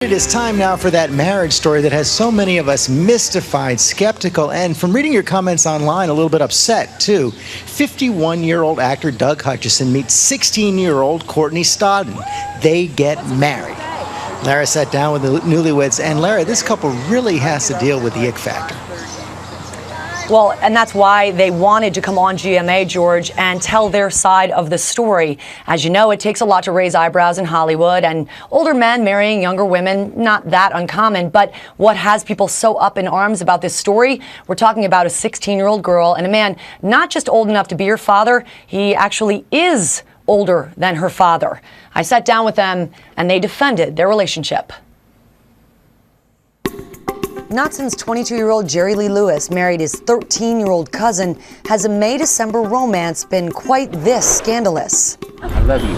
It is time now for that marriage story that has so many of us mystified, skeptical, and from reading your comments online, a little bit upset too. 51-year-old actor Doug Hutchison meets 16-year-old Courtney Stodden. They get married. Lara sat down with the newlyweds, and Lara, this couple really has to deal with the ick factor. Well, and that's why they wanted to come on GMA, George, and tell their side of the story. As you know, it takes a lot to raise eyebrows in Hollywood, and older men marrying younger women, not that uncommon. But what has people so up in arms about this story? We're talking about a 16-year-old girl and a man not just old enough to be her father, he actually is older than her father. I sat down with them, and they defended their relationship. Not since 22-year-old Jerry Lee Lewis married his 13-year-old cousin has a May-December romance been quite this scandalous. I love you.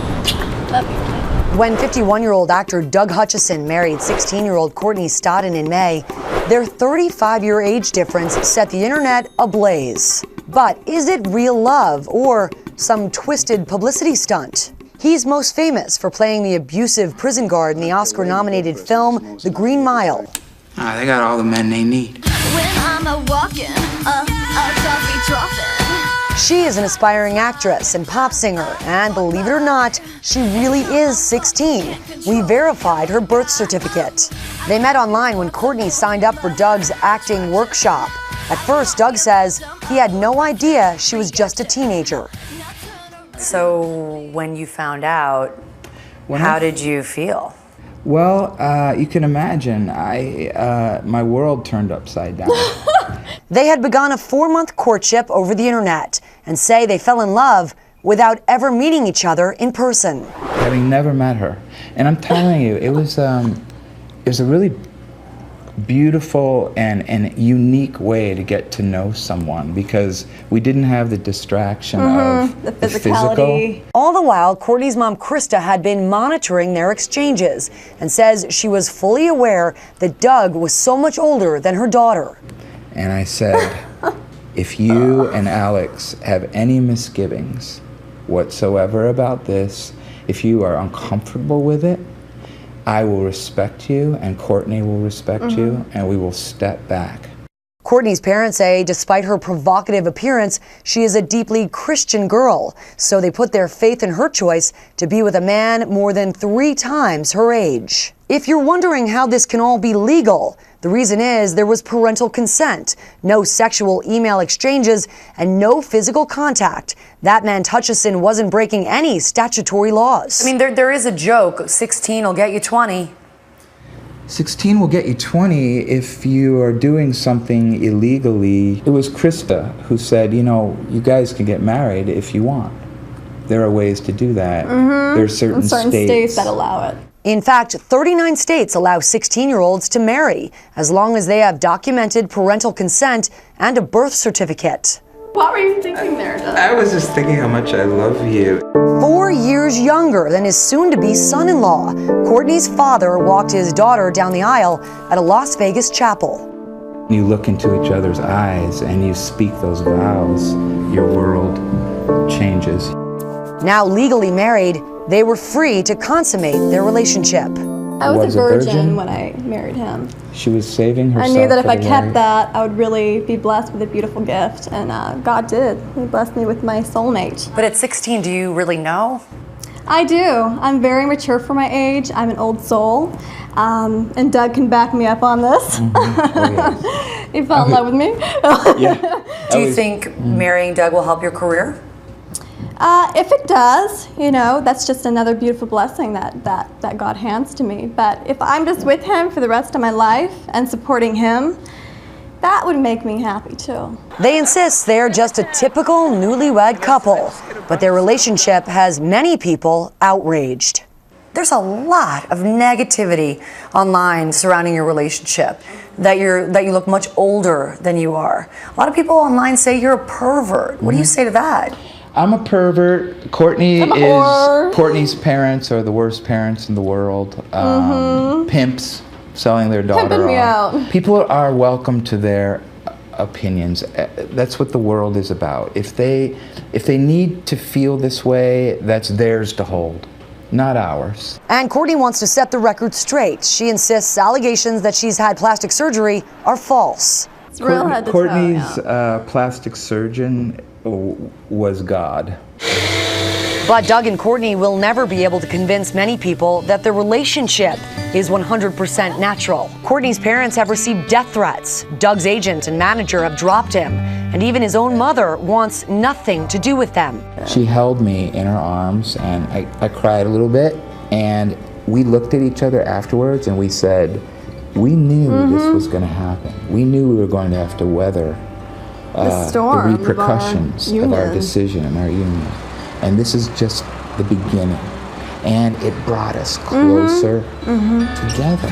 Love you. When 51-year-old actor Doug Hutchison married 16-year-old Courtney Stodden in May, their 35-year age difference set the internet ablaze. But is it real love or some twisted publicity stunt? He's most famous for playing the abusive prison guard in the Oscar-nominated film The Green Mile. They got all the men they need. When I'm walking, She is an aspiring actress and pop singer, and believe it or not, she really is 16. We verified her birth certificate. They met online when Courtney signed up for Doug's acting workshop. At first, Doug says he had no idea she was just a teenager. So when you found out, how did you feel? Well, you can imagine, my world turned upside down. They had begun a 4-month courtship over the internet and say they fell in love without ever meeting each other in person. Having never met her. And I'm telling you, it was a really beautiful and unique way to get to know someone because we didn't have the distraction of the physical. All the while, Courtney's mom, Krista, had been monitoring their exchanges and says she was fully aware that Doug was so much older than her daughter. And I said, if you and Alex have any misgivings whatsoever about this, if you are uncomfortable with it, I will respect you, and Courtney will respect you, and we will step back. Courtney's parents say, despite her provocative appearance, she is a deeply Christian girl. So they put their faith in her choice to be with a man more than 3 times her age. If you're wondering how this can all be legal, the reason is there was parental consent, no sexual email exchanges, and no physical contact. That meant Hutchison wasn't breaking any statutory laws. I mean, there is a joke, 16 will get you 20. 16 will get you 20 if you are doing something illegally. It was Krista who said, you know, you guys can get married if you want. There are ways to do that. There are certain states that allow it. In fact, 39 states allow 16-year-olds to marry, as long as they have documented parental consent and a birth certificate. What were you thinking there, Doug? I was just thinking how much I love you. 4 years younger than his soon-to-be son-in-law, Courtney's father walked his daughter down the aisle at a Las Vegas chapel. You look into each other's eyes and you speak those vows, your world changes. Now legally married, they were free to consummate their relationship. I was a virgin when I married him. She was saving herself. I knew that if I for the kept right. that, I would really be blessed with a beautiful gift, and God did. He blessed me with my soulmate. But at 16, do you really know? I do. I'm very mature for my age. I'm an old soul, and Doug can back me up on this. Oh, yes. He fell in love with me. Yeah. Do you think marrying Doug will help your career? If it does, you know, that's just another beautiful blessing that God hands to me. But if I'm just with him for the rest of my life and supporting him, that would make me happy too. They insist they're just a typical newlywed couple, but their relationship has many people outraged. There's a lot of negativity online surrounding your relationship, that you look much older than you are. A lot of people online say you're a pervert. What do you say to that? I'm a pervert. Courtney's parents are the worst parents in the world. Pimps selling their daughter Pimping me off. out. People are welcome to their opinions. That's what the world is about. If they need to feel this way, that's theirs to hold. not ours. And Courtney wants to set the record straight. She insists allegations that she's had plastic surgery are false. It's real head to toe, Courtney's yeah. plastic surgeon was God. But Doug and Courtney will never be able to convince many people that their relationship is 100% natural. Courtney's parents have received death threats. Doug's agent and manager have dropped him. And even his own mother wants nothing to do with them. She held me in her arms, and I cried a little bit. And we looked at each other afterwards, and we said, we knew this was going to happen. We knew we were going to have to weather The storm the repercussions of our decision and our union. And this is just the beginning. And it brought us closer together.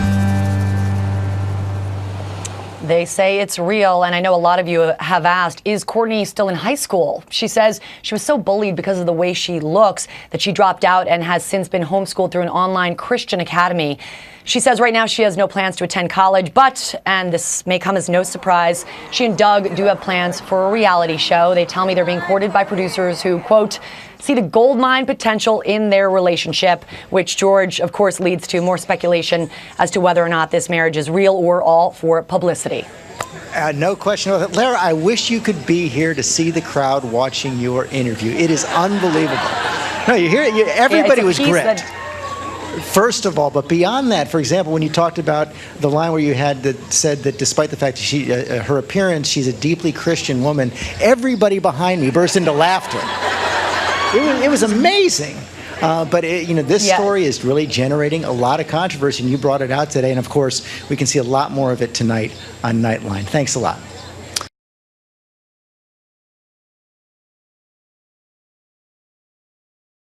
They say it's real, and I know a lot of you have asked, is Courtney still in high school? She says she was so bullied because of the way she looks that she dropped out and has since been homeschooled through an online Christian academy. She says right now she has no plans to attend college, but, and this may come as no surprise, she and Doug do have plans for a reality show. They tell me they're being courted by producers who, quote, see the goldmine potential in their relationship, which, George, of course, leads to more speculation as to whether or not this marriage is real or all for publicity. No question about it. Lara, I wish you could be here to see the crowd watching your interview. It is unbelievable. No, you hear it. Everybody was gripped. First of all, but beyond that, for example, when you talked about the line where you had that said that despite the fact that she, her appearance, she's a deeply Christian woman, everybody behind me burst into laughter. It was amazing. But this story is really generating a lot of controversy, and you brought it out today. And of course, we can see a lot more of it tonight on Nightline. Thanks a lot.